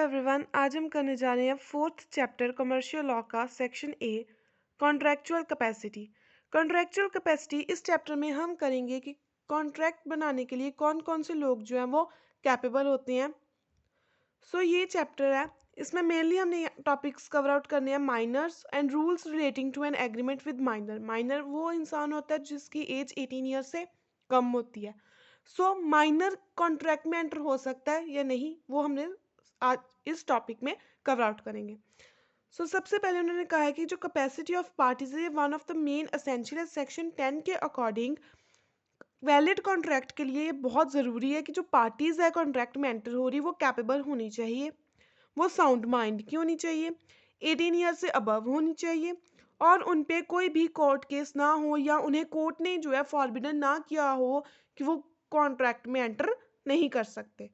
Everyone, आज हम करने जा रहे हैं फोर्थ चैप्टर कमर्शियल लॉ का section A contractual capacity. Contractual capacity इस चैप्टर में हम करेंगे कि कॉन्ट्रैक्ट बनाने के लिए कौन कौन से लोग जो हैं वो कैपेबल होते हैं। ये चैप्टर है, इसमें मेनली हमने टॉपिक्स कवर आउट करने हैं minors and rules relating to an agreement with minor. Minor वो इंसान होता है जिसकी एज 18 ईयर से कम होती है। माइनर कॉन्ट्रैक्ट में एंटर हो सकता है या नहीं, वो हमने आज इस टॉपिक में कवर आउट करेंगे। सबसे पहले उन्होंने कहा है कि जो कैपेसिटी ऑफ पार्टीज है one of the main essential है। सेक्शन 10 के अकॉर्डिंग वैलिड कॉन्ट्रैक्ट के लिए ये बहुत ज़रूरी है कि जो पार्टीज है कॉन्ट्रैक्ट में एंटर हो रही वो कैपेबल होनी चाहिए, वो साउंड माइंड की होनी चाहिए, 18 ईयर से अबव होनी चाहिए और उन पे कोई भी कोर्ट केस ना हो या उन्हें कोर्ट ने जो है फॉरबिडन ना किया हो कि वो कॉन्ट्रैक्ट में एंटर नहीं कर सकते,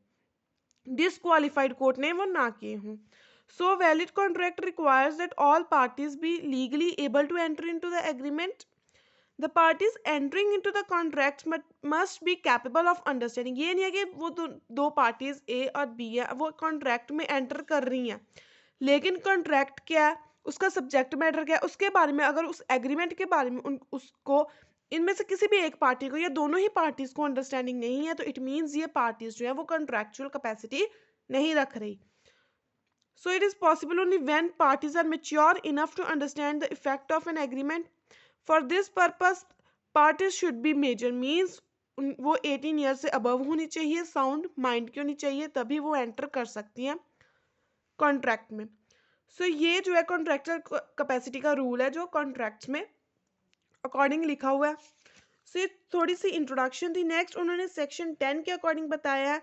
डिसक्वालिफाइड कोर्ट ने वो ना किए हों। Valid contract requires that all parties be legally able to enter into the agreement. The parties entering into the contracts must be capable of understanding। ये नहीं है कि वो दो पार्टीज ए और बी है, वो कॉन्ट्रैक्ट में एंटर कर रही हैं, लेकिन कॉन्ट्रैक्ट क्या है, उसका सब्जेक्ट मैटर क्या है, उसके बारे में अगर उस एग्रीमेंट के बारे में उसको इनमें से किसी भी एक पार्टी को या दोनों ही पार्टीज को अंडरस्टैंडिंग नहीं है, तो इट मीन्स ये पार्टीज जो है वो कॉन्ट्रैक्चुअल कैपेसिटी नहीं रख रही। It is possible only when parties are mature enough to understand the effect of an agreement. For this purpose, parties should be major, means वो 18 ईयर से अबव होनी चाहिए, साउंड माइंड की होनी चाहिए, तभी वो एंटर कर सकती हैं कॉन्ट्रैक्ट में। ये जो है कॉन्ट्रैक्चुअल कैपेसिटी का रूल है जो कॉन्ट्रैक्ट्स में अकॉर्डिंग लिखा हुआ है। ये थोड़ी सी इंट्रोडक्शन थी। नेक्स्ट उन्होंने सेक्शन 10 के अकॉर्डिंग बताया है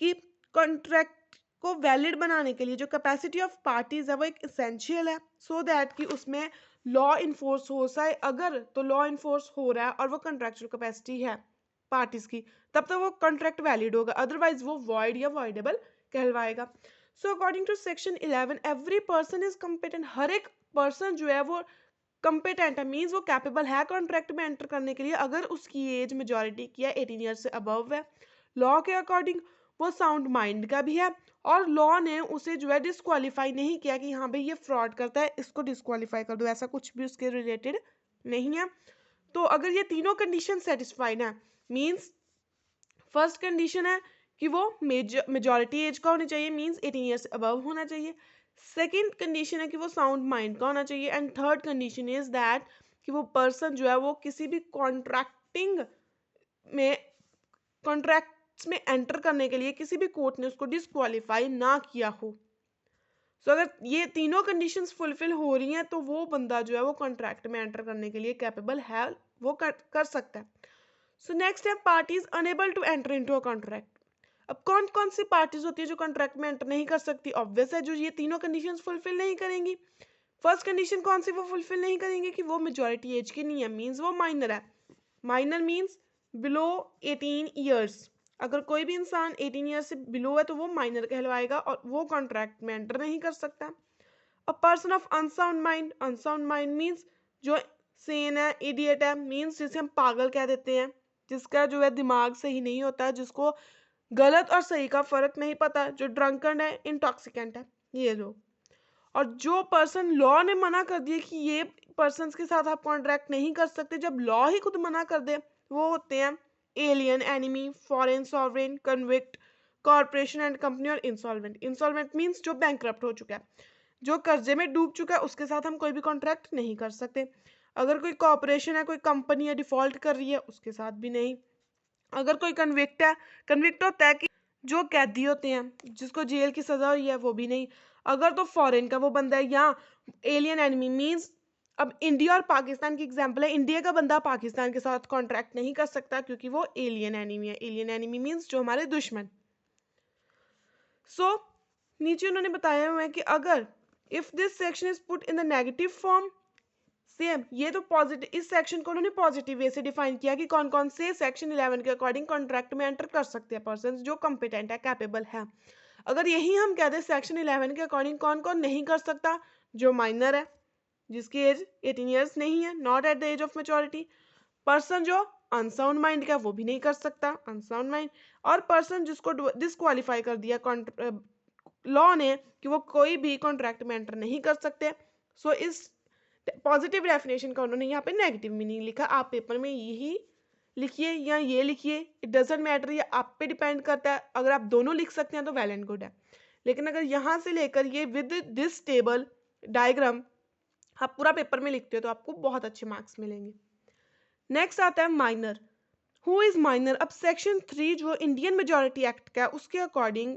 कि कॉन्ट्रैक्ट को वैलिड बनाने के लिए जो कैपेसिटी ऑफ पार्टीज है वो एक इसेंशियल है, सो दैट कि उसमें लॉ इन्फोर्स हो जाए। अगर तो लॉ इन्फोर्स हो रहा है और वो कॉन्ट्रैक्चुअल कैपेसिटी है पार्टीज की, तब तक वो कॉन्ट्रैक्ट वैलिड होगा, अदरवाइज वो वॉइड या वॉइडेबल कहलवाएगा। According to section 11 every person is competent. हर एक पर्सन जो है वो कॉम्पिटेंट है, मीन्स वो कैपेबल है कॉन्ट्रैक्ट में एंटर करने के लिए अगर उसकी एज मेजॉरिटी की है, 18 ईयर से अबव है। लॉ के अकॉर्डिंग वो साउंड माइंड का भी है और लॉ ने उसे जो है डिस्क्वालीफाई नहीं किया कि हाँ भाई ये फ्रॉड करता है, इसको डिस्क्वालीफाई कर दो, ऐसा कुछ भी उसके रिलेटेड नहीं है। तो अगर ये तीनों कंडीशन सेटिस्फाइड है, मीन्स फर्स्ट कंडीशन है कि वो मेजॉरिटी एज का होना चाहिए, मीन्स 18 ईयर से अबव होना चाहिए। सेकेंड कंडीशन है कि वो साउंड माइंड का होना चाहिए and third condition is that कि वो पर्सन जो है वो किसी भी में कॉन्ट्रैक्ट्स में एंटर करने के लिए किसी भी कोर्ट ने उसको डिस्क्वालीफाई ना किया हो। अगर ये तीनों कंडीशंस फुलफिल हो रही हैं तो वो बंदा जो है वो कॉन्ट्रैक्ट में एंटर करने के लिए कैपेबल है, वो कर सकता है। नेक्स्ट है parties unable to enter into a contract. अब कौन कौन सी पार्टीज होती है जो कॉन्ट्रैक्ट में एंटर नहीं कर सकती? ऑब्वियस है, जो ये तीनों कंडीशंस फुलफिल नहीं करेंगी। फर्स्ट कंडीशन कौन सी वो फुलफिल नहीं करेंगे कि वो मेजॉरिटी एज की नहीं है, मीन्स वो माइनर है। Minor means below 18 years. अगर कोई भी इंसान 18 ईयर से बिलो है तो वो माइनर कहलवाएगा और वो कॉन्ट्रैक्ट में एंटर नहीं कर सकता। A person of unsound mind. Unsound mind means जो सेन है, इडियट है, मीन्स जिसे हम पागल कह देते हैं, जिसका जो है दिमाग सही नहीं होता, जिसको गलत और सही का फर्क नहीं पता, जो ड्रंकन है, इंटॉक्सिकेंट है, ये लोग। और जो पर्सन लॉ ने मना कर दिया कि ये पर्सन के साथ आप कॉन्ट्रैक्ट नहीं कर सकते, जब लॉ ही खुद मना कर दे, वो होते हैं alien, enemy, foreign sovereign, convict, corporation and company और इंसॉल्वेंट। इंसॉल्वेंट मीन्स जो बैंकरप्ट हो चुका है, जो कर्जे में डूब चुका है, उसके साथ हम कोई भी कॉन्ट्रैक्ट नहीं कर सकते। अगर कोई कॉर्पोरेशन है, कोई कंपनी है डिफॉल्ट कर रही है, उसके साथ भी नहीं। अगर कोई कन्विक्ट है, कन्विक्ट होता है कि जो कैदी होते हैं, जिसको जेल की सजा हुई है, वो भी नहीं। अगर तो फॉरेन का वो बंदा है, या एलियन एनिमी मीन्स अब इंडिया और पाकिस्तान की एग्जांपल है, इंडिया का बंदा पाकिस्तान के साथ कॉन्ट्रैक्ट नहीं कर सकता क्योंकि वो एलियन एनिमी है। एलियन एनिमी मीन्स जो हमारे दुश्मन। नीचे उन्होंने बताया हुआ है कि अगर if this section is put in the negative form, same ये तो पॉजिटिव, इस सेक्शन को उन्होंने पॉजिटिव वे से डिफाइन किया कि कौन कौन से सेक्शन 11 के अकॉर्डिंग कॉन्ट्रैक्ट में एंटर कर सकते हैं पर्सन जो कॉम्पिटेंट है, कैपेबल है। अगर यही हम कह दें सेक्शन 11 के अकॉर्डिंग कौन कौन नहीं कर सकता, जो माइनर है, जिसकी एज 18 ईयर्स नहीं है, not at the age of maturity, person जो अनसाउंड माइंड का वो भी नहीं कर सकता, अनसाउंड माइंड, और पर्सन जिसको डिस्क्वालीफाई कर दिया लॉ ने कि वो कोई भी कॉन्ट्रैक्ट में एंटर नहीं कर सकते। सो इस पॉजिटिव डेफिनेशन का उन्होंने यहाँ पे नेगेटिव मीनिंग लिखा। आप पेपर में यही लिखिए या ये लिखिए, इट डजेंट मैटर, ये आप पे डिपेंड करता है। अगर आप दोनों लिख सकते हैं तो वेल एंड गुड है, लेकिन अगर यहाँ से लेकर ये विद दिस टेबल डायग्राम आप पूरा पेपर में लिखते हो तो आपको बहुत अच्छे मार्क्स मिलेंगे। नेक्स्ट आता है माइनर। Who is minor? अब सेक्शन 3 जो इंडियन मेजोरिटी एक्ट का है उसके अकॉर्डिंग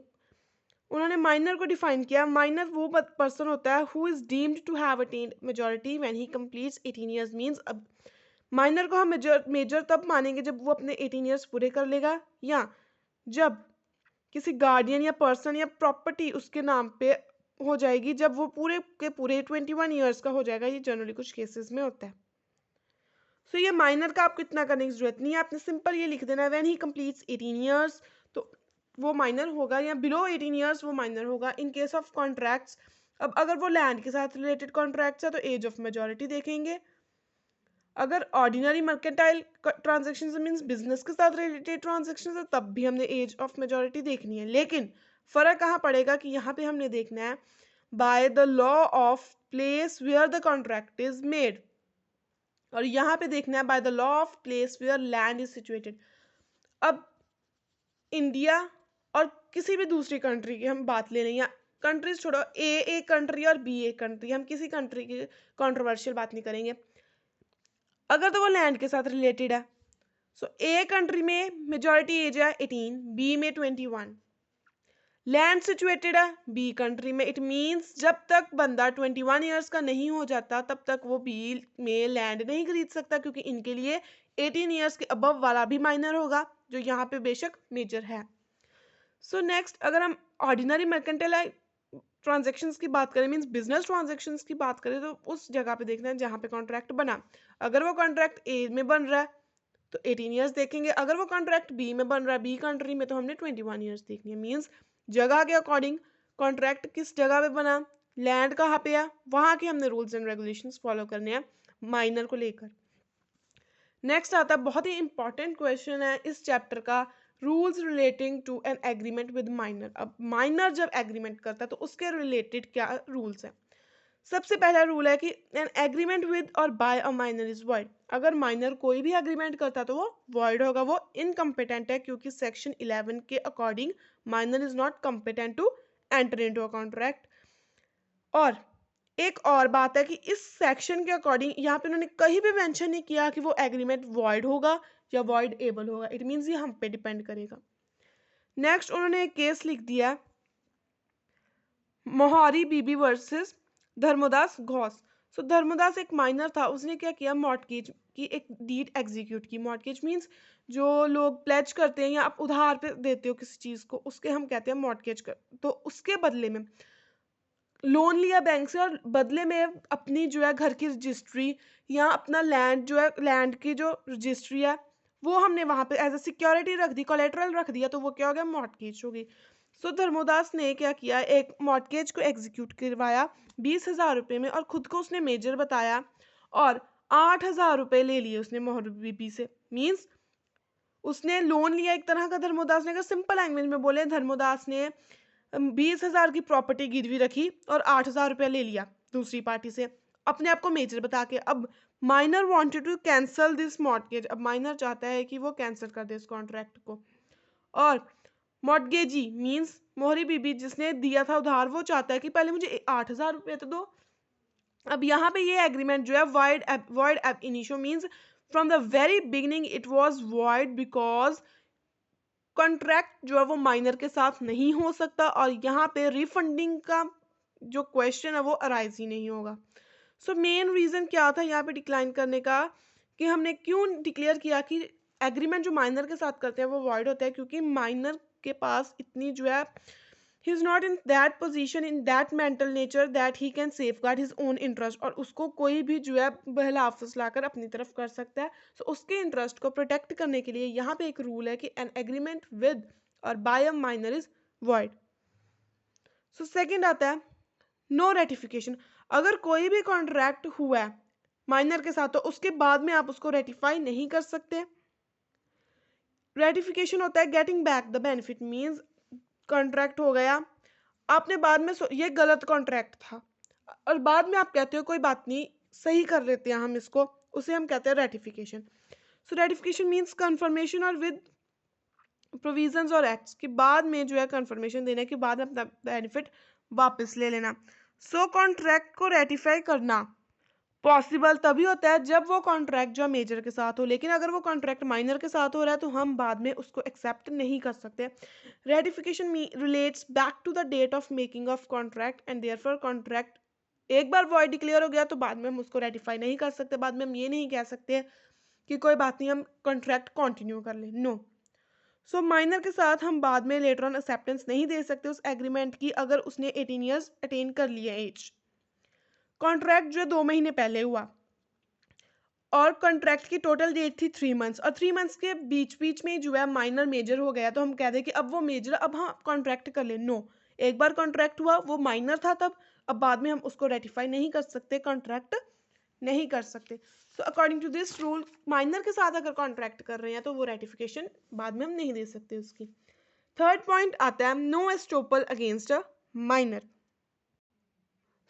उन्होंने माइनर को डिफाइन किया। माइनर वो पर्सन होता है who is deemed to have attained majority when he completes 18 years. Means अब माइनर को हम मेजर तब मानेंगे जब वो अपने 18 इयर्स पूरे कर लेगा, या जब किसी गार्डियन या पर्सन या प्रॉपर्टी उसके नाम पे हो जाएगी, जब वो पूरे के पूरे 21 इयर्स का हो जाएगा। ये जनरली कुछ केसेस में होता है। सो ये माइनर का आपको इतना करने की जरूरत नहीं है, आपने सिंपल ये लिख देना है व्हेन ही कंप्लीट्स 18 इयर्स, तो वो माइनर होगा, या बिलो 18 इयर्स वो माइनर होगा इन केस ऑफ कॉन्ट्रैक्ट्स। अब अगर वो लैंड के साथ रिलेटेड कॉन्ट्रैक्ट्स है तो एज ऑफ मेजोरिटी देखेंगे। अगर ordinary mercantile transaction means business के साथ रिलेटेड ट्रांजेक्शन है तब भी हमने एज ऑफ मेजोरिटी देखनी है, लेकिन फर्क कहाँ पड़ेगा कि यहाँ पे हमने देखना है by the law of place where the contract is made, और यहाँ पे देखना है by the law of place where land is situated. अब इंडिया और किसी भी दूसरी कंट्री की हम बात ले रहे हैं, या कंट्रीज छोड़ो, ए कंट्री और बी ए कंट्री, हम किसी कंट्री की कंट्रोवर्शियल बात नहीं करेंगे। अगर तो वो लैंड के साथ रिलेटेड है, सो ए कंट्री में मेजॉरिटी एज है 18, बी में 21। लैंड सिचुएटेड है बी कंट्री में, इट मींस जब तक बंदा 21 इयर्स का नहीं हो जाता तब तक वो बी में लैंड नहीं खरीद सकता, क्योंकि इनके लिए 18 इयर्स के अबव वाला भी माइनर होगा, जो यहाँ पे बेशक मेजर है। सो नेक्स्ट, अगर हम ऑर्डिनरी मर्केंटाइल ट्रांजेक्शन्स की बात करें, मींस बिजनेस ट्रांजेक्शन्स की बात करें, तो उस जगह पे देखना है जहाँ पे कॉन्ट्रैक्ट बना। अगर वो कॉन्ट्रैक्ट ए में बन रहा है तो 18 इयर्स देखेंगे, अगर वो कॉन्ट्रैक्ट बी में बन रहा है बी कंट्री में तो हमने 21 इयर्स देखनी है। मींस जगह के अकॉर्डिंग कॉन्ट्रैक्ट किस जगह पे बना, लैंड कहाँ पे है, वहाँ के हमने रूल्स एंड रेगुलेशंस फॉलो करने हैं माइनर को लेकर। नेक्स्ट आता है बहुत ही इंपॉर्टेंट क्वेश्चन है इस चैप्टर का, rules relating to an agreement with minor. अब माइनर जब एग्रीमेंट करता है तो उसके रिलेटेड क्या रूल्स हैं। सबसे पहला रूल है कि एन एग्रीमेंट विद और by a minor is void. अगर माइनर कोई भी एग्रीमेंट करता है तो वो वॉइड होगा, वो इनकम्पिटेंट है, क्योंकि सेक्शन 11 के according minor is not competent to enter into a contract. और एक और बात है कि इस सेक्शन के अकॉर्डिंग यहाँ पे उन्होंने कहीं भी मेंशन नहीं किया कि वो एग्रीमेंट वॉइड होगा या वॉइड एबल होगा, इट मीन्स ये हम पे डिपेंड करेगा। नेक्स्ट उन्होंने एक केस लिख दिया मोहारी बीबी वर्सेस धर्मोदास घोष। सो धर्मोदास एक माइनर था, उसने क्या किया, मॉर्टगेज की एक डीड एग्जीक्यूट की। मॉर्टगेज मीन्स जो लोग प्लेज करते हैं या आप उधार पे देते हो किसी चीज़ को, उसके हम कहते हैं मॉर्टगेज कर। तो उसके बदले में लोन लिया बैंक से और बदले में अपनी जो है घर की रजिस्ट्री या अपना लैंड जो है, लैंड की जो रजिस्ट्री है वो हमने वहाँ पे एज ए सिक्योरिटी रख दी, कोलेटरल रख दिया, तो वो क्या हो गया, मॉर्टगेज हो गई। सो धर्मोदास ने क्या किया, एक मॉर्टगेज को एग्जीक्यूट करवाया 20,000 रुपये में, और खुद को उसने मेजर बताया और 8,000 रुपये ले लिए उसने मोहर बीबी से। मीन्स उसने लोन लिया एक तरह का। धर्मोदास ने, अगर सिंपल लैंग्वेज में बोले, धर्मोदास ने 20,000 की प्रॉपर्टी गिरवी रखी और 8,000 रुपया ले लिया दूसरी पार्टी से, अपने आप को मेजर बता के। अब minor wanted to cancel this mortgage, अब माइनर चाहता है कि वो कैंसिल कर दे इस कॉन्ट्रैक्ट को, और मॉर्टगेजी मींस मोहरी बीबी जिसने दिया था उधार, वो चाहता है कि पहले मुझे 8,000 रुपये तो दो। अब यहाँ पे ये एग्रीमेंट जो है वॉइड एब initio means from the very beginning it was void, because contract जो है वो माइनर के साथ नहीं हो सकता, और यहाँ पे रिफंडिंग का जो क्वेश्चन है वो अराइज ही नहीं होगा। सो मेन रीज़न क्या था यहाँ पे डिक्लाइन करने का, कि हमने क्यों डिक्लेयर किया कि एग्रीमेंट जो माइनर के साथ करते हैं वो वॉइड होता है, क्योंकि माइनर के पास इतनी जो है he is not in that position, in that mental nature that he can safeguard his own interest, और उसको कोई भी जो है बहला अफसोस लाकर अपनी तरफ कर सकता है। सो उसके इंटरेस्ट को प्रोटेक्ट करने के लिए यहाँ पे एक रूल है कि एन एग्रीमेंट विद और by a minor is void. So second आता है नो रेटिफिकेशन। अगर कोई भी कॉन्ट्रैक्ट हुआ है माइनर के साथ तो उसके बाद में आप उसको रेटिफाई नहीं कर सकते। रेटिफिकेशन होता है getting back the benefit, means contract हो गया, आपने बाद में ये गलत कॉन्ट्रैक्ट था, और बाद में आप कहते हो कोई बात नहीं, सही कर लेते हैं हम इसको, उसे हम कहते हैं रेटिफिकेशन। सो रेटिफिकेशन मीन्स कन्फर्मेशन और विद प्रोविजंस और एक्ट्स, कि बाद में जो है कन्फर्मेशन देने के बाद अपना बेनिफिट वापस ले लेना। सो कॉन्ट्रैक्ट को रेटिफाई करना पॉसिबल तभी होता है जब वो कॉन्ट्रैक्ट जो मेजर के साथ हो, लेकिन अगर वो कॉन्ट्रैक्ट माइनर के साथ हो रहा है तो हम बाद में उसको एक्सेप्ट नहीं कर सकते। Ratification relates back to the date of making of contract and therefore contract एक बार वॉइड डिक्लेयर हो गया तो बाद में हम उसको रेटिफाई नहीं कर सकते, बाद में हम ये नहीं कह सकते कि कोई बात नहीं हम कॉन्ट्रैक्ट कंटिन्यू कर लें, नो। सो माइनर के साथ हम बाद में लेटर ऑन एक्सेप्टेंस नहीं दे सकते उस एग्रीमेंट की अगर उसने 18 ईयर्स अटेन कर लिया एज। कॉन्ट्रैक्ट जो है 2 महीने पहले हुआ और कॉन्ट्रैक्ट की टोटल डेट थी 3 मंथ्स, और 3 मंथ्स के बीच बीच में जो है माइनर मेजर हो गया, तो हम कह दें कि अब वो मेजर, अब हम कॉन्ट्रैक्ट कर ले, नो। एक बार कॉन्ट्रैक्ट हुआ वो माइनर था तब, अब बाद में हम उसको रेटिफाई नहीं कर सकते, कॉन्ट्रैक्ट नहीं कर सकते। So according to this rule minor के साथ अगर कॉन्ट्रैक्ट कर रहे हैं तो वो रेटिफिकेशन बाद में हम नहीं दे सकते उसकी। थर्ड पॉइंट आता है no estoppel against a minor.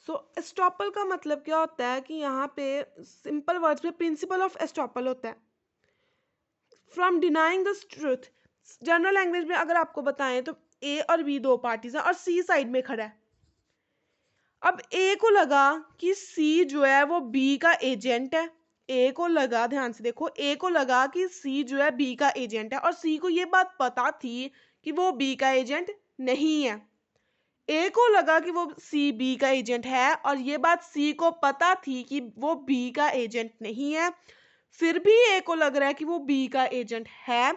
So estoppel का मतलब क्या होता है कि यहाँ पे सिंपल वर्ड्स में प्रिंसिपल ऑफ एस्टॉपल होता है from denying the truth. General language में अगर आपको बताएं तो ए और बी दो पार्टीज हैं और सी साइड में खड़ा है। अब ए को लगा कि सी जो है वो बी का एजेंट है, ए को लगा, ध्यान से देखो, ए को लगा कि सी जो है बी का एजेंट है और सी को ये बात पता थी कि वो बी का एजेंट नहीं है। ए को लगा कि वो सी बी का एजेंट है और ये बात सी को पता थी कि वो बी का एजेंट नहीं है, फिर भी ए को लग रहा है कि वो बी का एजेंट है,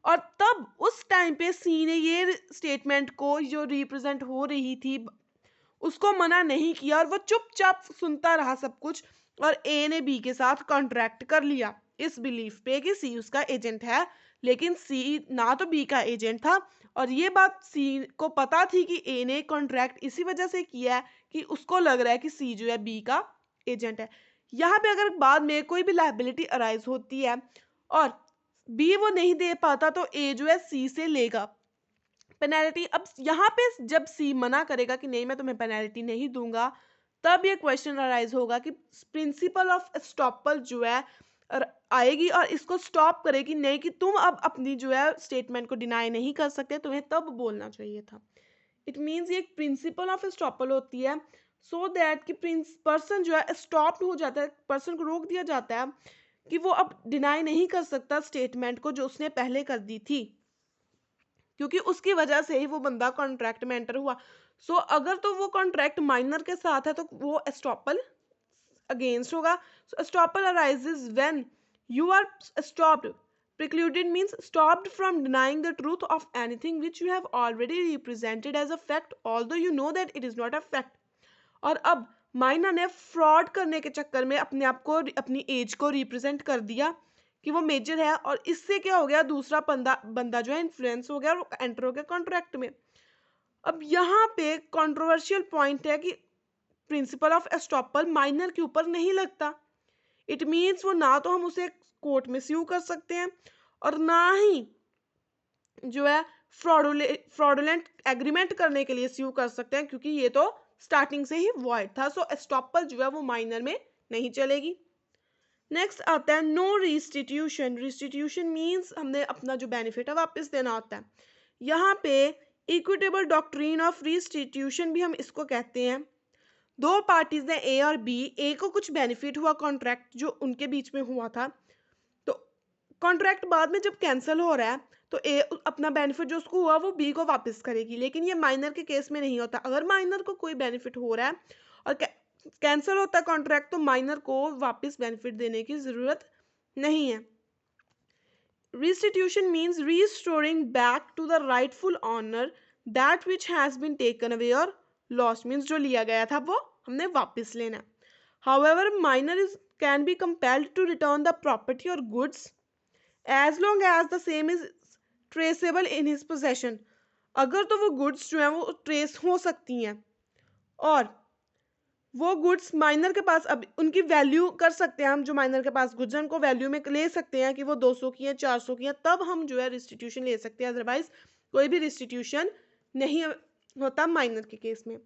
और तब उस टाइम पे सी ने ये स्टेटमेंट को जो रिप्रेजेंट हो रही थी उसको मना नहीं किया और वो चुपचाप सुनता रहा सब कुछ, और ए ने बी के साथ कॉन्ट्रैक्ट कर लिया इस बिलीफ पे कि सी उसका एजेंट है, लेकिन सी ना तो बी का एजेंट था और ये बात सी को पता थी कि ए ने कॉन्ट्रैक्ट इसी वजह से किया है कि उसको लग रहा है कि सी जो है बी का एजेंट है। यहाँ पे अगर बाद में कोई भी लायबिलिटी अराइज होती है और बी वो नहीं दे पाता तो ए जो है सी से लेगा पेनल्टी। अब यहाँ पे जब सी मना करेगा कि नहीं मैं तुम्हें पेनल्टी नहीं दूंगा, तब ये क्वेश्चन अराइज होगा कि प्रिंसिपल ऑफ एस्टॉपल जो है आएगी और इसको स्टॉप करेगी, नहीं कि तुम अब अपनी जो है स्टेटमेंट को डिनाई नहीं कर सकते, तुम्हें तब बोलना चाहिए था। इट मीन्स ये एक प्रिंसिपल ऑफ एस्टॉपल होती है सो दैट कि पर्सन जो है स्टॉप हो जाता है, पर्सन को रोक दिया जाता है कि वो अब डिनाई नहीं कर सकता स्टेटमेंट को जो उसने पहले कर दी थी, क्योंकि उसकी वजह से ही वो बंदा कॉन्ट्रैक्ट में एंटर हुआ। सो अगर तो वो कॉन्ट्रैक्ट माइनर के साथ है तो वो एस्टॉपल अगेंस्ट होगा। So estoppel arises when you are stopped, precluded means stopped from denying the truth of anything which you have already represented as a fact although you know that it is not a fact। और अब minor ने fraud करने के चक्कर में अपने आप को, अपनी एज को रिप्रेजेंट कर दिया कि वो मेजर है, और इससे क्या हो गया, दूसरा बंदा जो है इन्फ्लुएंस हो गया और एंटर हो गया कॉन्ट्रैक्ट में। अब यहाँ पे कंट्रोवर्शियल पॉइंट है कि प्रिंसिपल ऑफ एस्टॉपल माइनर के ऊपर नहीं लगता। इट मीन्स वो ना तो हम उसे कोर्ट में स्यू कर सकते हैं और ना ही जो है फ्रॉडुलेंट एग्रीमेंट करने के लिए स्यू कर सकते हैं, क्योंकि ये तो स्टार्टिंग से ही वॉइड था। सो एस्टॉपल जो है वो माइनर में नहीं चलेगी। नेक्स्ट आता है नो रिस्टिट्यूशन। रिस्टिट्यूशन मीन्स हमने अपना जो बेनिफिट है वापस देना होता है। यहाँ पे इक्विटेबल डॉक्ट्रिन ऑफ रिस्टिट्यूशन भी हम इसको कहते हैं। दो पार्टीज हैं ए और बी, ए को कुछ बेनिफिट हुआ कॉन्ट्रैक्ट जो उनके बीच में हुआ था, तो कॉन्ट्रैक्ट बाद में जब कैंसिल हो रहा है तो ए अपना बेनिफिट जो उसको हुआ वो बी को वापस करेगी, लेकिन ये माइनर के केस में नहीं होता। अगर माइनर को कोई बेनिफिट हो रहा है और कैंसिल होता है कॉन्ट्रैक्ट तो माइनर को वापस बेनिफिट देने की जरूरत नहीं है। Restitution means restoring back to the rightful owner that which has been taken away और लॉस्ट, मीन्स जो लिया गया था वो हमने वापस लेना। However minor is can be compelled to return the property और goods as long as the same is traceable in his possession. अगर तो वो गुड्स जो हैं वो ट्रेस हो सकती हैं और वो गुड्स माइनर के पास, अब उनकी वैल्यू कर सकते हैं हम, जो माइनर के पास गुड्स हैं उनको वैल्यू में ले सकते हैं कि वो 200 की हैं 400 की हैं, तब हम जो है रिस्टिट्यूशन ले सकते हैं, अदरवाइज कोई भी रिस्टिट्यूशन नहीं होता माइनर के केस में।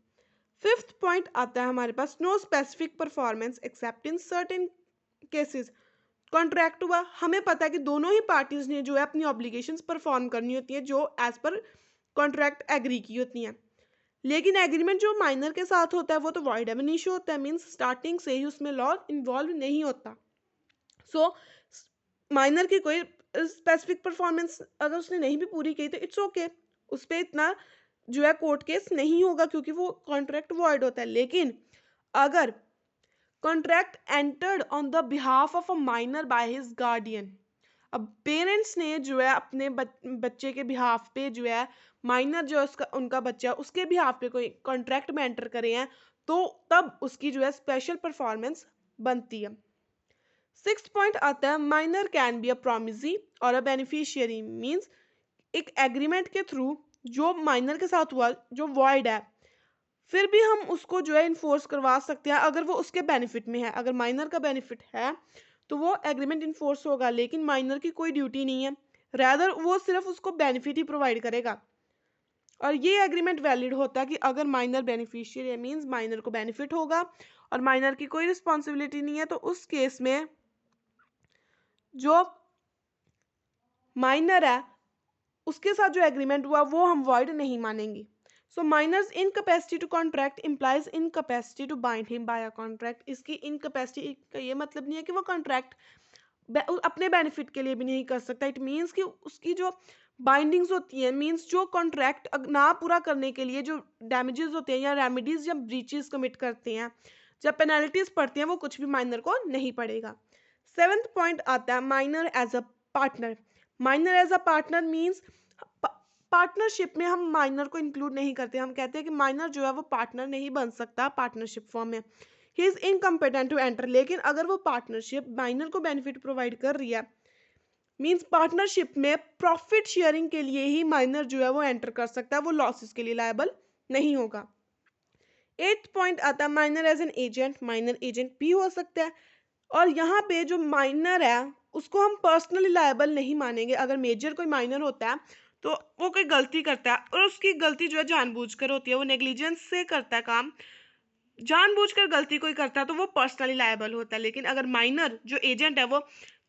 फिफ्थ पॉइंट आता है हमारे पास, no specific performance except in certain cases. Contract हुआ, हमें पता है कि दोनों ही पार्टीज ने जो है अपनी ऑब्लिगेशंस परफॉर्म करनी होती है जो एज पर कॉन्ट्रैक्ट एग्री की होती हैं, लेकिन एग्रीमेंट जो माइनर के साथ होता है वो तो वॉइड एब इनिशियो होता है, मीन्स स्टार्टिंग से ही उसमें लॉ इन्वॉल्व नहीं होता। सो माइनर की कोई स्पेसिफिक परफॉर्मेंस अगर उसने नहीं भी पूरी की तो इट्स ओके, उस पर इतना जो है कोर्ट केस नहीं होगा क्योंकि वो कॉन्ट्रैक्ट वॉइड होता है। लेकिन अगर contract entered on the behalf of a minor by his guardian, अब पेरेंट्स ने जो है अपने बच्चे के बिहाफ पे जो है माइनर जो उसका उनका बच्चा उसके बिहाफ पे कोई कॉन्ट्रैक्ट में एंटर करे हैं तो तब उसकी जो है स्पेशल परफॉर्मेंस बनती है। सिक्स्थ पॉइंट आता है, minor can be a promisee और अ बेनिफिशियरी, मीन्स एक एग्रीमेंट के थ्रू जो माइनर के साथ हुआ जो वॉइड है फिर भी हम उसको जो है इन्फोर्स करवा सकते हैं अगर वो उसके बेनिफिट में है। अगर माइनर का बेनिफिट है तो वो एग्रीमेंट इन्फोर्स होगा, लेकिन माइनर की कोई ड्यूटी नहीं है, रैदर वो सिर्फ उसको बेनिफिट ही प्रोवाइड करेगा। और ये एग्रीमेंट वैलिड होता है कि अगर माइनर बेनिफिशियरी है, मीन्स माइनर को बेनिफिट होगा और माइनर की कोई रिस्पॉन्सिबिलिटी नहीं है, तो उस केस में जो माइनर है उसके साथ जो एग्रीमेंट हुआ वो हम वॉइड नहीं मानेंगे। So minor's incapacity to contract implies incapacity to bind him by a contract. इसकी इनकैपेसिटी का ये मतलब नहीं है कि वो कॉन्ट्रैक्ट अपने बेनिफिट के लिए भी नहीं कर सकता, इट मीन्स कि उसकी जो बाइंडिंग्स होती हैं, मीन्स जो कॉन्ट्रैक्ट ना पूरा करने के लिए जो डैमेजेस होते हैं या रेमेडीज या ब्रीचेस कमिट करते हैं, जब पेनल्टीज पड़ती हैं वो कुछ भी माइनर को नहीं पड़ेगा। सेवेंथ पॉइंट आता है, minor as a partner. Minor as a partner means partnership में हम माइनर को इंक्लूड नहीं करते, हम कहते हैं कि माइनर जो है वो पार्टनर नहीं बन सकता पार्टनरशिप फॉर्म में, he is incompetent to enter. लेकिन अगर वो पार्टनरशिप माइनर को बेनिफिट प्रोवाइड कर रही है, मीन्स पार्टनरशिप में प्रॉफिट शेयरिंग के लिए ही माइनर जो है वो एंटर कर सकता है, वो लॉसेस के लिए लायबल नहीं होगा। एट्थ पॉइंट आता है, minor as an agent. Minor agent भी हो सकता है और यहाँ पे जो माइनर है उसको हम पर्सनली लायबल नहीं मानेंगे। अगर मेजर कोई माइनर होता है तो वो कोई गलती करता है और उसकी गलती जो है जानबूझकर होती है, वो नेग्लिजेंस से करता है काम, जानबूझकर गलती कोई करता है तो वो पर्सनली लायबल होता है। लेकिन अगर माइनर जो एजेंट है वो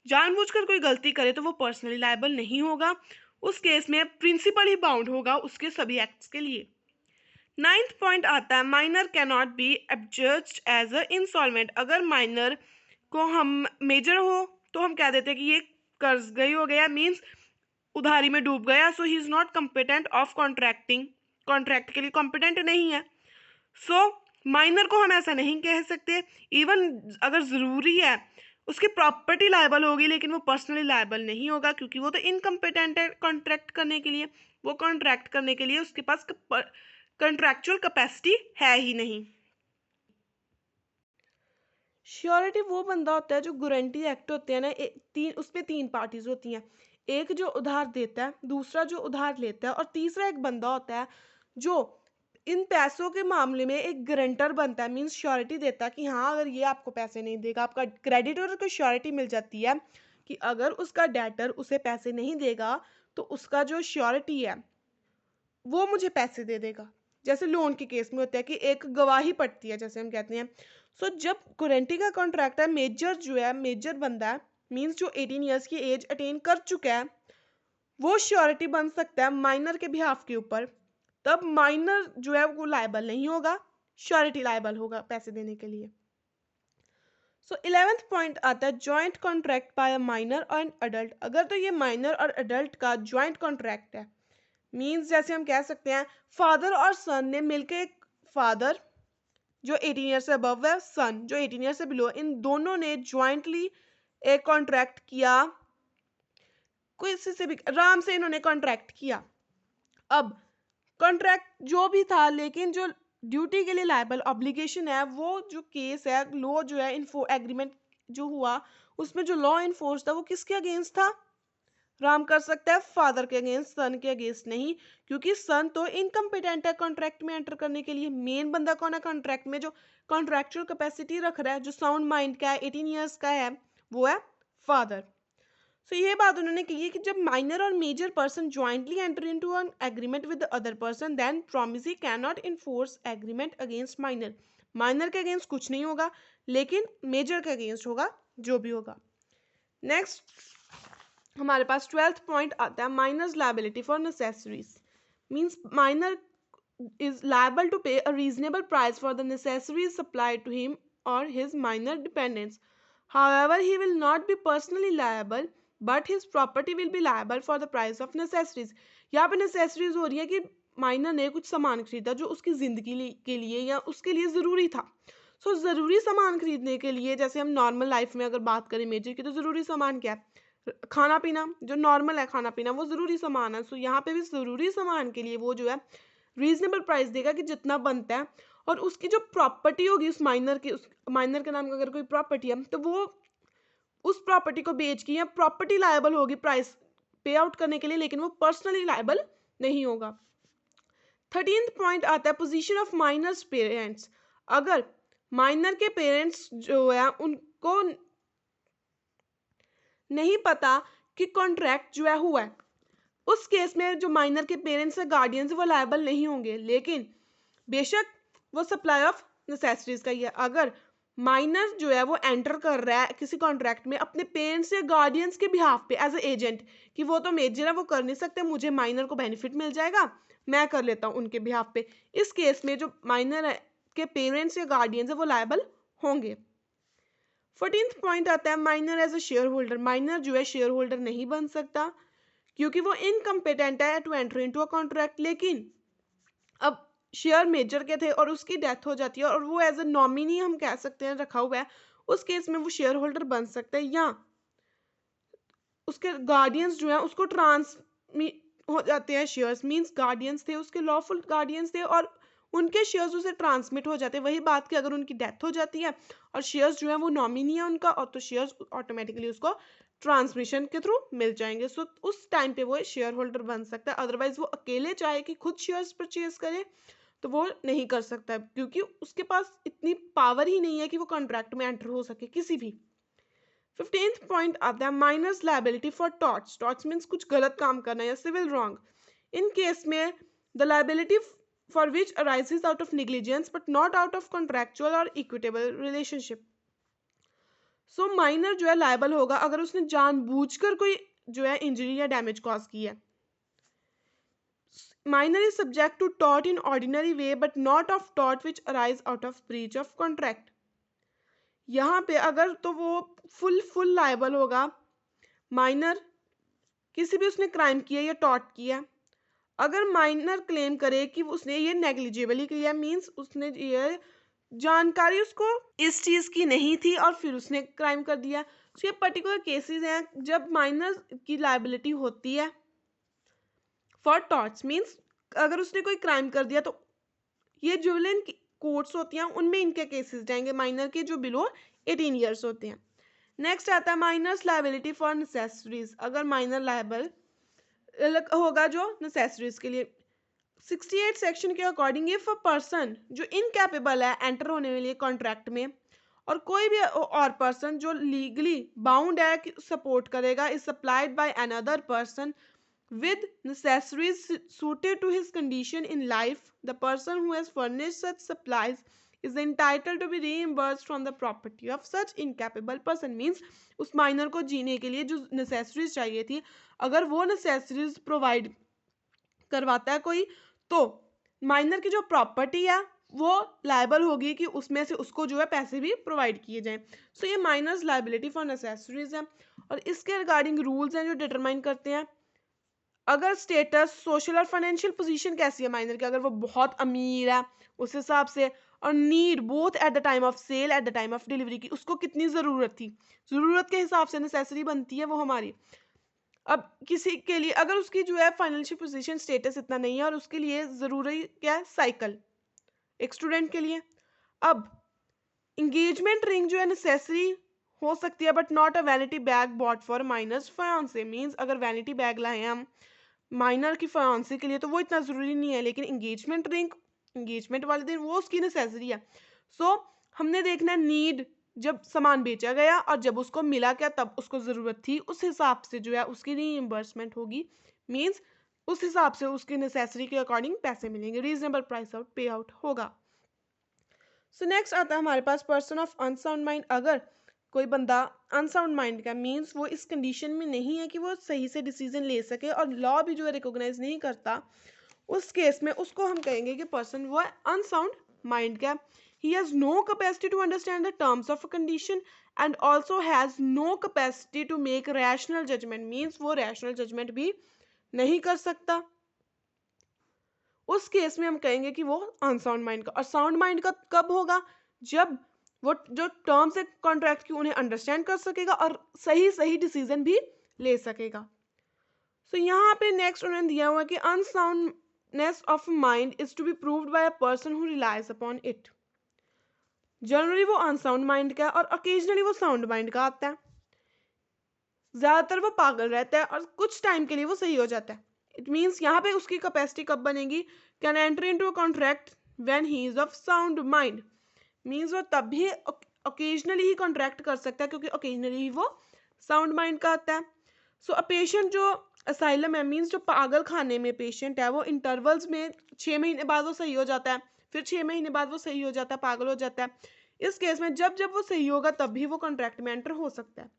जानबूझकर कोई गलती करे तो वो पर्सनली लायबल नहीं होगा, उस केस में प्रिंसिपल ही बाउंड होगा उसके सभी एक्ट्स के लिए। नाइन्थ पॉइंट आता है, minor can not be adjusted as a installment. अगर माइनर को हम मेजर हो तो हम कह देते हैं कि ये कर्ज गई हो गया, मीन्स उधारी में डूब गया, so he is not competent of contracting, contract के लिए कॉम्पिटेंट नहीं है। सो माइनर को हम ऐसा नहीं कह सकते। इवन अगर ज़रूरी है उसकी प्रॉपर्टी लायबल होगी लेकिन वो पर्सनली लायबल नहीं होगा क्योंकि वो तो इनकम्पिटेंट है कॉन्ट्रैक्ट करने के लिए, वो कॉन्ट्रैक्ट करने के लिए उसके पास कॉन्ट्रैक्चुअल कैपेसिटी है ही नहीं। श्योरिटी वो बंदा होता है जो गारंटी एक्ट होते हैं ना, उसमें तीन पार्टीज होती हैं, एक जो उधार देता है, दूसरा जो उधार लेता है और तीसरा एक बंदा होता है जो इन पैसों के मामले में एक गारंटर बनता है, मीन्स श्योरिटी देता है कि हाँ अगर ये आपको पैसे नहीं देगा, आपका क्रेडिटर को श्योरिटी मिल जाती है कि अगर उसका डेटर उसे पैसे नहीं देगा तो उसका जो श्योरिटी है वो मुझे पैसे दे देगा। जैसे लोन के केस में होता है कि एक गवाही पड़ती है जैसे हम कहते हैं। सो जब गारंटी का कॉन्ट्रैक्ट है, मेजर जो है मेजर बंदा है, मीन्स जो 18 ईयर्स की एज अटेन कर चुका है, वो श्योरिटी बन सकता है माइनर के बिहाफ के ऊपर, तब माइनर जो है वो लायबल नहीं होगा, श्योरिटी लायबल होगा पैसे देने के लिए। सो 11th पॉइंट आता है, joint contract by a minor और एन अडल्ट। अगर तो ये माइनर और अडल्ट का जॉइंट कॉन्ट्रैक्ट है, मीन्स जैसे हम कह सकते हैं फादर और सन ने मिलकर एक, फादर जो 18 ईयर से अबव है, सन जो 18 ईयर से बिलो, इन दोनों ने ज्वाइंटली एक कॉन्ट्रैक्ट किया, किसी से भी आराम से इन्होंने कॉन्ट्रैक्ट किया। अब कॉन्ट्रैक्ट जो भी था लेकिन जो ड्यूटी के लिए लायबल ऑब्लिगेशन है, वो जो केस है लॉ जो है इन्फो एग्रीमेंट जो हुआ उसमें जो लॉ इन्फोर्स था वो किसके अगेंस्ट था, राम कर सकता है फादर के अगेंस्ट, सन के अगेंस्ट नहीं, क्योंकि सन तो इनकम्पिटेंट है कॉन्ट्रैक्ट में एंटर करने के लिए। मेन बंदा कौन है कॉन्ट्रैक्ट में जो कॉन्ट्रैक्चुअल कैपेसिटी रख रहा है, जो साउंड माइंड का है, 18 ईयर्स का है, वो है फादर। सो ये बात उन्होंने की है कि जब माइनर और major person jointly enter into an agreement with the other person then promisee can not enforce agreement against minor. Minor के अगेंस्ट कुछ नहीं होगा, लेकिन मेजर के अगेंस्ट होगा जो भी होगा। नेक्स्ट हमारे पास 12th पॉइंट आता है minor's liability for necessaries. Means minor is liable to pay a reasonable price for the necessaries supplied to him or his minor dependents. However, he will not be personally liable, but his property will be liable for the price of necessaries. यहाँ पे necessaries हो रही है कि minor ने कुछ सामान खरीदा जो उसकी जिंदगी के लिए या उसके लिए ज़रूरी था। सो ज़रूरी सामान खरीदने के लिए, जैसे हम नॉर्मल लाइफ में अगर बात करें मेजर की, तो ज़रूरी सामान क्या है? खाना पीना, जो नॉर्मल है खाना पीना वो ज़रूरी सामान है। सो यहाँ पे भी ज़रूरी सामान के लिए वो जो है रीजनेबल प्राइस देगा कि जितना बनता है, और उसकी जो प्रॉपर्टी होगी उस माइनर के नाम का अगर कोई प्रॉपर्टी है तो वो उस प्रॉपर्टी को बेच के या प्रॉपर्टी लायबल होगी प्राइस पे आउट करने के लिए, लेकिन वो पर्सनली लायबल नहीं होगा। 13th पॉइंट आता है पोजीशन ऑफ माइनर्स पेरेंट्स। अगर माइनर के पेरेंट्स जो है उनको नहीं पता कि कॉन्ट्रैक्ट जो है हुआ है, उस केस में जो माइनर के पेरेंट्स या गार्डियंस वो लायबल नहीं होंगे, लेकिन बेशक वो सप्लाई ऑफ नेसेसरीज का ही है। अगर माइनर जो है वो एंटर कर रहा है किसी कॉन्ट्रैक्ट में अपने पेरेंट्स या गार्डियंस के बिहाफ पे एज ए एजेंट, कि वो तो मेजर है वो कर नहीं सकते, मुझे माइनर को बेनिफिट मिल जाएगा, मैं कर लेता हूँ उनके बिहाफ पे, इस केस में जो माइनर के पेरेंट्स या गार्डियंस है वो लायबल होंगे। 14th पॉइंट आता है minor as a shareholder. Minor जो है शेयर होल्डर नहीं बन सकता क्योंकि वो इनकम्पिटेंट है to enter into a contract. लेकिन अब शेयर मेजर के थे और उसकी डेथ हो जाती है और वो एज अ नॉमिनी हम कह सकते हैं रखा हुआ है, उस केस में वो शेयर होल्डर बन सकता है, या उसके गार्डियंस जो है उसको ट्रांसमिट हो जाते हैं शेयर्स। मींस गार्डियंस थे, उसके लॉफुल गार्डियंस थे और उनके शेयर्स उसे ट्रांसमिट हो जाते हैं। वही बात कि अगर उनकी डेथ हो जाती है और शेयर्स जो है वो नॉमिनी है उनका, और तो शेयर्स ऑटोमेटिकली उसको ट्रांसमिशन के थ्रू मिल जाएंगे। सो उस टाइम पे वो शेयर होल्डर बन सकता है। अदरवाइज वो अकेले चाहे कि खुद शेयर्स परचेज करे तो वो नहीं कर सकता, क्योंकि उसके पास इतनी पावर ही नहीं है कि वो कॉन्ट्रैक्ट में एंटर हो सके किसी भी। 15th पॉइंट आता है minor's liability for torts. Torts means कुछ गलत काम करना या सिविल रॉन्ग। इन केस में the liability for which arises out of negligence but not out of contractual और इक्विटेबल रिलेशनशिप। सो माइनर जो है लायबल होगा अगर उसने जानबूझकर कोई जो है इंजरी या डैमेज कॉज की है। Minor is subject to tort in ordinary way but not of tort which arise out of breach of contract. यहाँ पे अगर तो वो फुल लायबल होगा माइनर किसी भी उसने क्राइम किया या टॉर्ट किया। अगर माइनर क्लेम करे कि उसने ये नेग्लिजिबली किया, मींस उसने ये जानकारी उसको इस चीज़ की नहीं थी और फिर उसने क्राइम कर दिया। तो ये पर्टिकुलर केसेस हैं जब माइनर की लायबिलिटी होती है फॉर टॉर्ट्स। मींस अगर उसने कोई क्राइम कर दिया तो ये जुवेनाइल कोर्ट्स होती हैं उनमें इनके केसेस जाएंगे माइनर के जो बिलो 18 ईयर्स होते हैं। नेक्स्ट आता है माइनर्स लायबिलिटी फॉर नेसेसरीज। अगर माइनर लायबल होगा जो नेसेसरीज के लिए 68 सेक्शन के अकॉर्डिंग इफ अ पर्सन जो इनकैपेबल है एंटर होने के लिए कॉन्ट्रैक्ट में, और कोई भी और पर्सन जो लीगली बाउंड है सपोर्ट करेगा is supplied by another person with necessaries suited to his condition in life, the person who has furnished such supplies is entitled to be reimbursed from the property of such incapable person। means उस minor को जीने के लिए जो necessaries चाहिए थी, अगर वो necessaries प्रोवाइड करवाता है कोई, तो माइनर की जो प्रॉपर्टी है वो लायबल होगी कि उसमें से उसको जो है पैसे भी प्रोवाइड किए जाएं। सो ये माइनर्स लायबिलिटी फॉर नेसेसरीज है और इसके रिगार्डिंग रूल्स हैं जो डिटरमाइन करते हैं अगर स्टेटस, सोशल और फाइनेंशियल पोजीशन कैसी है माइनर की, अगर वो बहुत अमीर है उस हिसाब से, और need both at the time of sale at the time of delivery की, उसको कितनी ज़रूरत थी, ज़रूरत के हिसाब से नेसेसरी बनती है वो हमारी। अब किसी के लिए अगर उसकी जो है फाइनेंशियल पोजीशन स्टेटस इतना नहीं है और उसके लिए ज़रूरी क्या है साइकिल, एक स्टूडेंट के लिए। अब इंगेजमेंट रिंग जो है नेसेसरी हो सकती है but not a vanity bag bought for minor's fiancee. Means अगर वैनिटी बैग लाए हम माइनर की फायांसे के लिए तो वो इतना ज़रूरी नहीं है, लेकिन इंगेजमेंट रिंग इंगेजमेंट वाले दिन वो उसकी नेसेसरी है। सो हमने देखना है नीड जब सामान बेचा गया और जब उसको मिला क्या तब उसको ज़रूरत थी, उस हिसाब से जो है उसकी रीइंबर्समेंट होगी। मीन्स उस हिसाब से उसकी नेसेसरी के अकॉर्डिंग पैसे मिलेंगे, रीजनेबल प्राइस आउट पे आउट होगा। सो नेक्स्ट आता है हमारे पास पर्सन ऑफ अनसाउंड माइंड। अगर कोई बंदा अनसाउंड माइंड का मीन्स वो इस कंडीशन में नहीं है कि वो सही से डिसीजन ले सके और लॉ भी जो है रिकॉग्नाइज नहीं करता, उस केस में उसको हम कहेंगे कि पर्सन वो है अनसाउंड माइंड का। He has no capacity to understand the terms of a condition and also has no capacity to make rational judgment. Means वो रैशनल जजमेंट भी नहीं कर सकता। उस केस में हम कहेंगे कि वो अनसाउंड माइंड का। और साउंड माइंड का कब होगा? जब वो जो टर्म्स है कॉन्ट्रैक्ट की उन्हें अंडरस्टैंड कर सकेगा और सही सही डिसीजन भी ले सकेगा। सो यहाँ पे नेक्स्ट उन्होंने दिया हुआ है कि unsoundness of mind is to be proved by a person who relies upon it. Generally वो अनसाउंड माइंड का है और ओकेजनली वो साउंड माइंड का आता है। ज्यादातर वो पागल रहता है और कुछ टाइम के लिए वो सही हो जाता है। इट मीन्स यहाँ पे उसकी कैपेसिटी कब बनेगी? Can enter into a contract when he is of sound mind. Means वो तब भी ओकेजनली ही कॉन्ट्रैक्ट कर सकता है क्योंकि ओकेजनली ही वो साउंड माइंड का आता है। सो अ पेशेंट जो असाइलम है, मीन्स जो पागल खाने में पेशेंट है, वो इंटरवल्स में 6 महीने बाद वो सही हो जाता है, फिर 6 महीने बाद वो सही हो जाता है, पागल हो जाता है। इस केस में जब जब वो सही होगा तब भी वो कॉन्ट्रैक्ट में एंटर हो सकता है।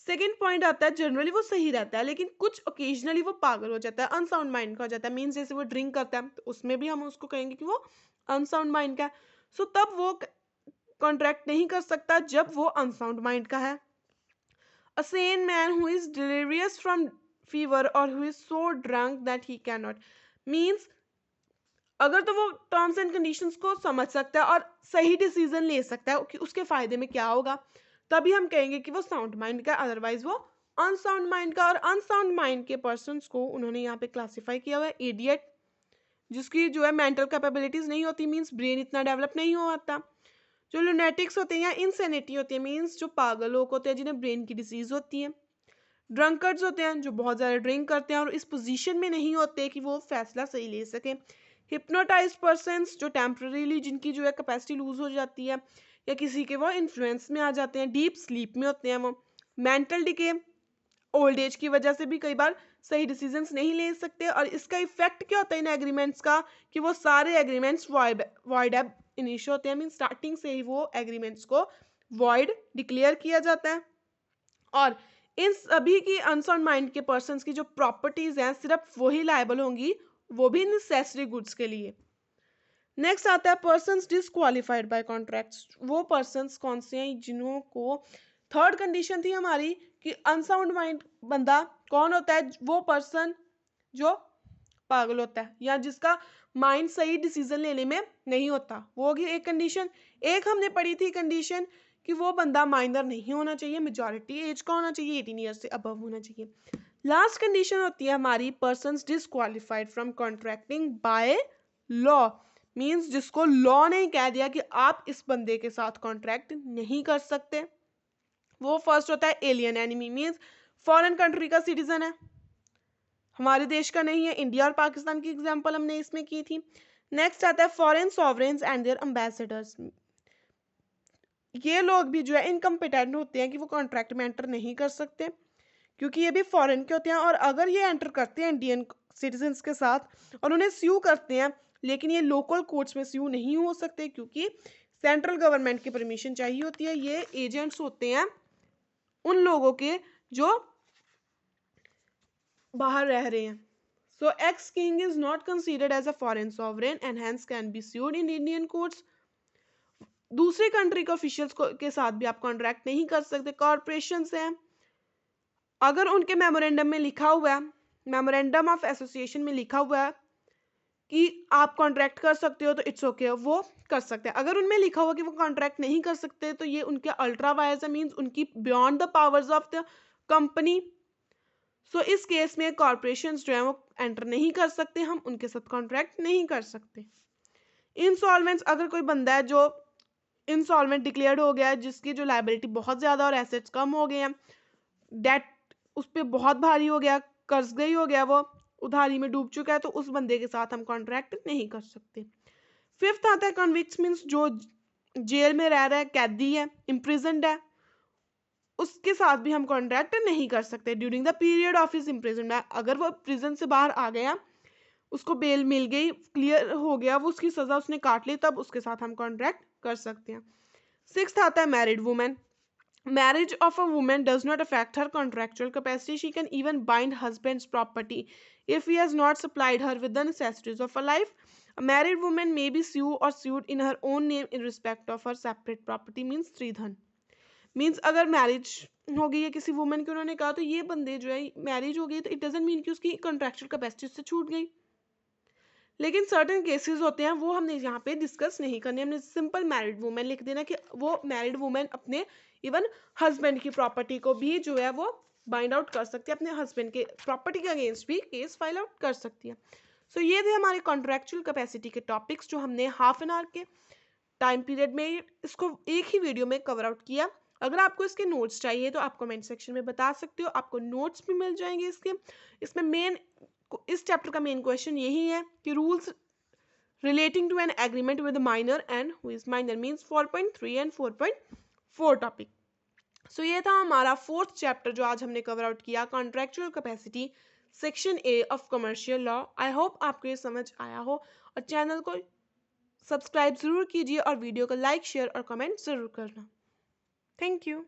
सेकेंड पॉइंट आता है जनरली वो सही रहता है लेकिन कुछ ओकेजनली वो पागल हो जाता है, अनसाउंड माइंड का हो जाता है। मीन्स जैसे वो ड्रिंक करता है तो उसमें भी हम उसको कहेंगे कि वो अनसाउंड माइंड का है। सो तब वो कॉन्ट्रैक्ट नहीं कर सकता जब वो अनसाउंड माइंड का है। A sane man who is delirious from fever or who is so drunk that he cannot means अगर तो वो टर्म्स एंड कंडीशंस को समझ सकता है और सही डिसीजन ले सकता है कि उसके फायदे में क्या होगा, तभी हम कहेंगे कि वो साउंड माइंड का। अदरवाइज वो अनसाउंड माइंड का। और अनसाउंड माइंड के पर्सन्स को उन्होंने यहाँ पे क्लासिफाई किया हुआ है इडियट, जिसकी जो है मेंटल कैपेबिलिटीज नहीं होती, मीन्स ब्रेन इतना डेवलप नहीं हो पाता। जो लुनेटिक्स होते हैं या इंसेनिटी होती है, मीन्स जो पागल लोग होते हैं जिन्हें ब्रेन की डिजीज होती है। ड्रंकर्ड्स होते हैं जो बहुत ज़्यादा ड्रिंक करते हैं और इस पोजीशन में नहीं होते कि वो फैसला सही ले सकें। हिप्नोटाइज पर्सन्स जो टेम्पररीली जिनकी जो है कैपेसिटी लूज हो जाती है या किसी के वो इन्फ्लुएंस में आ जाते हैं, डीप स्लीप में होते हैं वो। मेंटल डिके, ओल्ड एज की वजह से भी कई बार सही डिसीजंस नहीं ले सकते और इसका इफेक्ट क्या होता है इन एग्रीमेंट्स का कि वो सारे एग्रीमेंट्स वॉइड एब इनिशियो होते हैं। मीन स्टार्टिंग से ही वो एग्रीमेंट्स को वॉइड डिक्लेयर किया जाता है। और इन सभी की अनसाउंड माइंड के पर्सन्स की जो प्रॉपर्टीज हैं सिर्फ वही लायबल होंगी, वो भी नेसेसरी गुड्स के लिए। नेक्स्ट आता है पर्सन्स डिसक्वालिफाइड बाय कॉन्ट्रैक्ट्स। वो पर्सन्स कौन से हैं जिन्हों को, थर्ड कंडीशन थी हमारी कि अनसाउंड माइंड बंदा कौन होता है? वो पर्सन जो पागल होता है या जिसका माइंड सही डिसीजन लेने में नहीं होता, वो होगी एक कंडीशन। एक हमने पढ़ी थी कंडीशन कि वो बंदा माइनर नहीं होना चाहिए, मेजॉरिटी एज का होना चाहिए, 18 ईयर्स से अबव होना चाहिए। लास्ट कंडीशन होती है हमारी persons disqualified from contracting by law. Means जिसको लॉ ने कह दिया कि आप इस बंदे के साथ कॉन्ट्रैक्ट नहीं कर सकते। वो फर्स्ट होता है alien enemy, means foreign country का सिटीजन है, हमारे देश का नहीं है। इंडिया और पाकिस्तान की एग्जांपल हमने इसमें की थी। नेक्स्ट आता है फॉरेन सॉवरेन्स एंड देयर एम्बेसडर्स। ये लोग भी जो है इनकम्पिटेंट होते हैं कि वो कॉन्ट्रैक्ट में एंटर नहीं कर सकते क्योंकि ये भी फॉरेन के होते हैं। और अगर ये एंटर करते हैं इंडियन सिटीजन्स के साथ और उन्हें स्यू करते हैं, लेकिन ये लोकल कोर्ट्स में स्यू नहीं हो सकते क्योंकि सेंट्रल गवर्नमेंट की परमिशन चाहिए होती है। ये एजेंट्स होते हैं उन लोगों के जो बाहर रह रहे हैं। So ex king is not considered as a foreign sovereign and hence can be sued in Indian courts. दूसरी कंट्री के ऑफिशियल्स के साथ भी आप कॉन्ट्रैक्ट नहीं कर सकते। कॉरपोरेशंस हैं, अगर उनके मेमोरेंडम में लिखा हुआ है, मेमोरेंडम ऑफ एसोसिएशन में लिखा हुआ है कि आप कॉन्ट्रैक्ट कर सकते हो तो इट्स ओके, वो कर सकते हैं। अगर उनमें लिखा हुआ कि वो कॉन्ट्रैक्ट नहीं कर सकते तो ये उनके अल्ट्रा वायर्स है, मीन्स उनकी beyond the powers of the company. So इस केस में कॉरपोरेशंस जो है वो एंटर नहीं कर सकते, हम उनके साथ कॉन्ट्रैक्ट नहीं कर सकते। इंसॉल्वेंट्स, अगर कोई बंदा है जो इंसॉल्वेंट डिक्लेयर्ड हो गया है, जिसकी जो लायबिलिटी बहुत ज़्यादा और एसेट्स कम हो गए हैं, डेट उस पर बहुत भारी हो गया, कर्ज गई हो गया, वो उधारी में डूब चुका है, तो उस बंदे के साथ हम कॉन्ट्रैक्ट नहीं कर सकते। फिफ्थ आता है कन्विक्ट्स, मीन्स जो जेल में रह रहा है, कैदी है, इम्प्रिजन्ड है, उसके साथ भी हम कॉन्ट्रैक्ट नहीं कर सकते during the period of his imprisonment. अगर वो प्रिजन से बाहर आ गया, उसको बेल मिल गई, क्लियर हो गया, वो उसकी सजा उसने काट ली, तब उसके साथ हम कॉन्ट्रैक्ट कर सकते हैं। सिक्स्थ आता है married women. Marriage of a woman does not affect her contractual capacity. She can even bind husband's property if he has not supplied her with the necessities of a life. A married woman may be sued or sued in her own name in respect of her separate property, means स्त्रीधन। Means अगर marriage हो गई है किसी women की, उन्होंने कहा तो ये बंदे जो है मैरिज हो गई, तो इट डजेंट मीन कि उसकी कॉन्ट्रेक्चुअल कैपेसिटी उससे छूट गई। लेकिन सर्टन केसेस होते हैं, वो हमने यहाँ पे डिस्कस नहीं करने, हमने सिंपल मैरिड वुमेन लिख देना कि वो मैरिड वुमेन अपने इवन हस्बैंड की प्रॉपर्टी को भी जो है वो बाइंड आउट कर सकती है, अपने हस्बैंड के प्रॉपर्टी के अगेंस्ट भी केस फाइल आउट कर सकती है। सो ये थे हमारे कॉन्ट्रेक्चुअल कैपेसिटी के टॉपिक्स जो हमने हाफ एन आवर के टाइम पीरियड में इसको एक ही वीडियो में कवर आउट किया। अगर आपको इसके नोट्स चाहिए तो आप कमेंट सेक्शन में बता सकते हो, आपको नोट्स भी मिल जाएंगे इसके। इसमें मेन, इस चैप्टर का मेन क्वेश्चन यही है कि rules relating to an agreement with minor and who is minor, means 4.3 and 4.4 topic. So ये था हमारा फोर्थ चैप्टर जो आज हमने कवर आउट किया, contractual capacity, section A of commercial law. I hope आपको ये समझ आया हो, और चैनल को सब्सक्राइब ज़रूर कीजिए और वीडियो को लाइक, शेयर और कमेंट ज़रूर करना। Thank you.